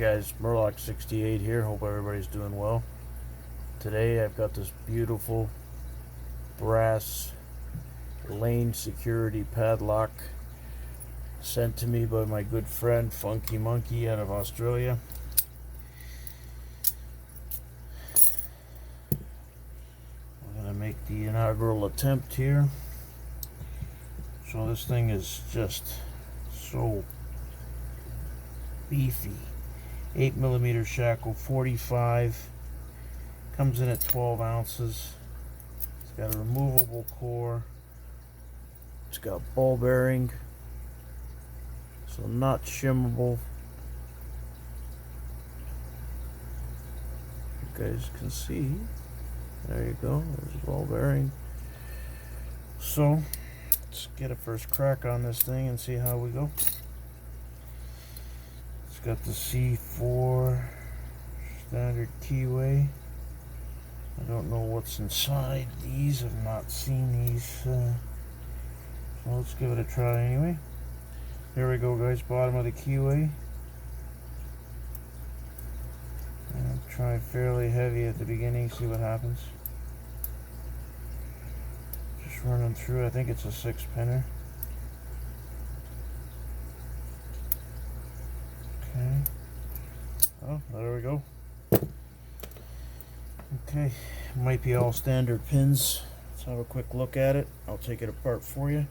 Hey guys, MUR-LOCK 68 here. Hope everybody's doing well. Today I've got this beautiful brass lane security padlock sent to me by my good friend Funkey out of Australia. I'm going to make the inaugural attempt here. So this thing is just so beefy. 8mm shackle, 45, comes in at 12 ounces. It's got a removable core. It's got ball bearing, so not shimmable. You guys can see. There you go. There's ball bearing. So let's get a first crack on this thing and see how we go. Got the C4 standard keyway. I don't know what's inside these. I've not seen these. So let's give it a try anyway. Here we go, guys. Bottom of the keyway. And try fairly heavy at the beginning. See what happens. Just running through. I think it's a 6-pinner. Okay. Oh, there we go. Okay, might be all standard pins. Let's have a quick look at it. I'll take it apart for you.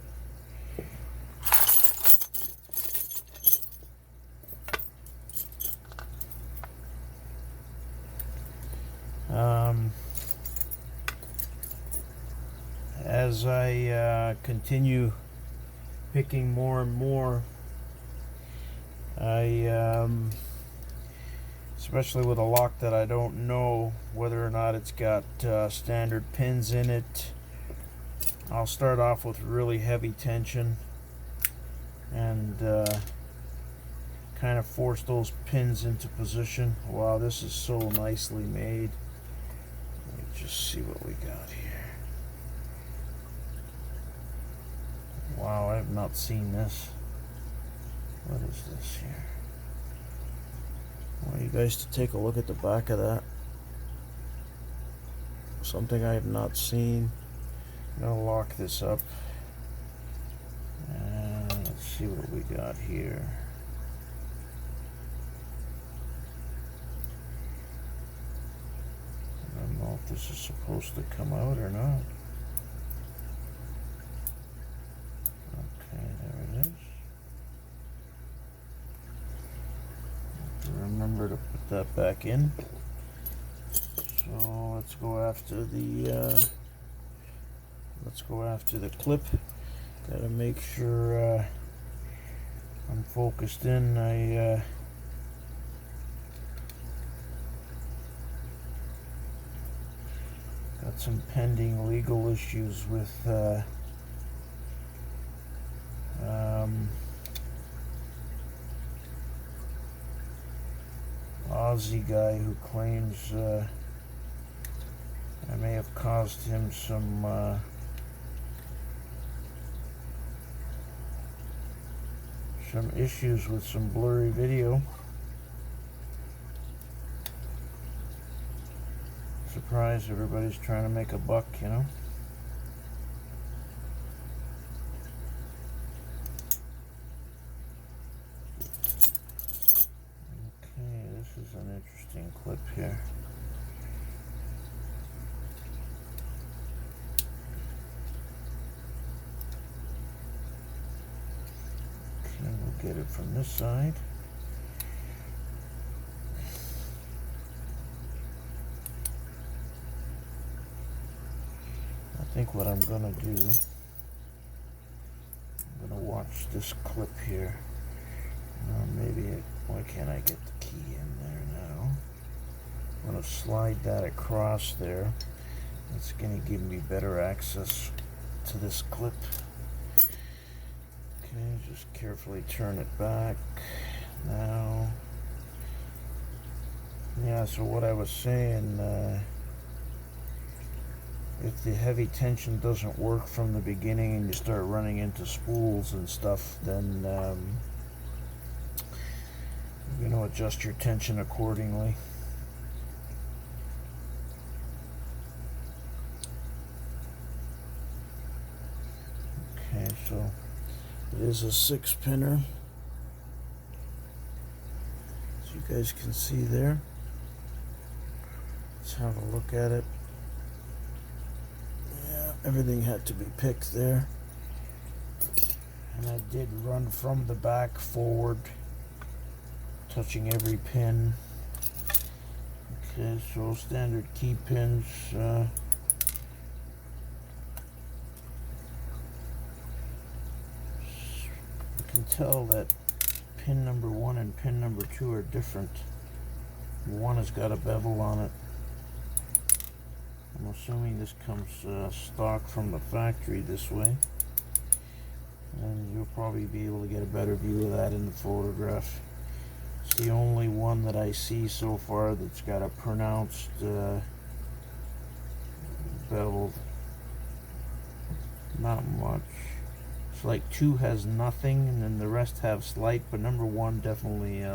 As I continue picking more and more, especially with a lock that I don't know whether or not it's got standard pins in it, I'll start off with really heavy tension and kind of force those pins into position. Wow, this is so nicely made. Let me just see what we got here. Wow, I have not seen this. What is this here? I want you guys to take a look at the back of that. Something I have not seen. I'm going to lock this up. And let's see what we got here. I don't know if this is supposed to come out or not. Okay, there it is. Remember to put that back in. So let's go after the clip. Gotta make sure I'm focused in. I got some pending legal issues with Aussie guy who claims I may have caused him some issues with some blurry video. Surprise, everybody's trying to make a buck, you know. This is an interesting clip here. Okay, we'll get it from this side. I think what I'm gonna do, I'm gonna watch this clip here. Why can't I get the key in there now? I'm going to slide that across there. It's going to give me better access to this clip. Okay, just carefully turn it back now. Yeah, so what I was saying, if the heavy tension doesn't work from the beginning and you start running into spools and stuff, then You're going to adjust your tension accordingly. Okay, so it is a 6-pinner, as you guys can see there. Let's have a look at it. Yeah, everything had to be picked there. And I did run from the back forward, touching every pin. Okay, so standard key pins. You can tell that pin number 1 and pin number 2 are different. One has got a bevel on it. I'm assuming this comes stock from the factory this way. And you'll probably be able to get a better view of that in the photograph. It's the only one that I see so far that's got a pronounced bevel. Not much. It's like 2 has nothing, and then the rest have slight, but number 1 definitely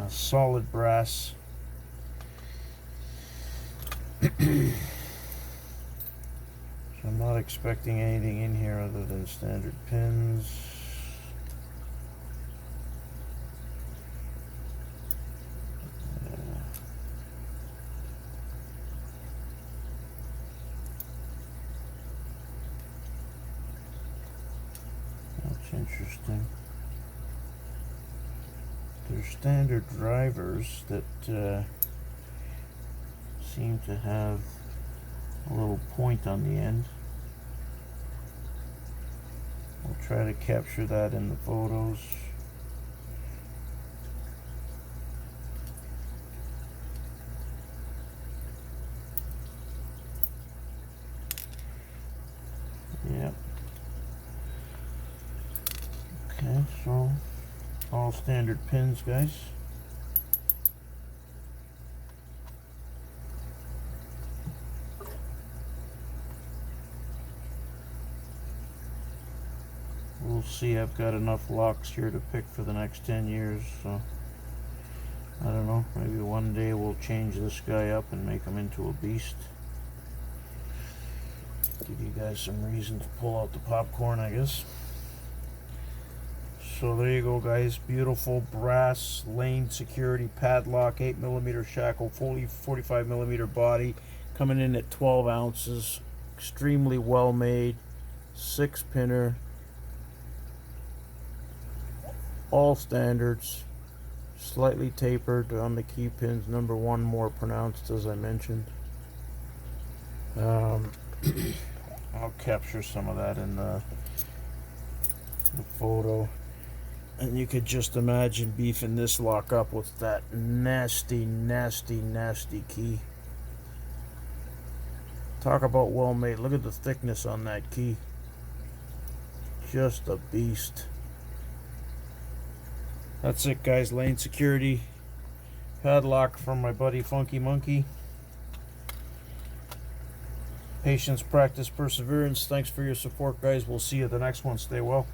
solid brass. So I'm not expecting anything in here other than standard pins. That's interesting. They're standard drivers that seem to have a little point on the end. We'll try to capture that in the photos. Yep. Okay, so all standard pins, guys. We'll see. I've got enough locks here to pick for the next 10 years, so I don't know, maybe one day we'll change this guy up and make him into a beast. Give you guys some reason to pull out the popcorn, I guess. So there you go, guys. Beautiful brass lane security padlock, 8mm shackle, fully 45mm body, coming in at 12 ounces. Extremely well made, 6-pinner. All standards, slightly tapered on the key pins. Number 1 more pronounced, as I mentioned. I'll capture some of that in the photo. And you could just imagine beefing this lock up with that nasty, nasty, nasty key. Talk about well made. Look at the thickness on that key. Just a beast. That's it, guys. Lane security padlock from my buddy Funky Monkey. Patience, practice, perseverance. Thanks for your support, guys. We'll see you at the next one. Stay well.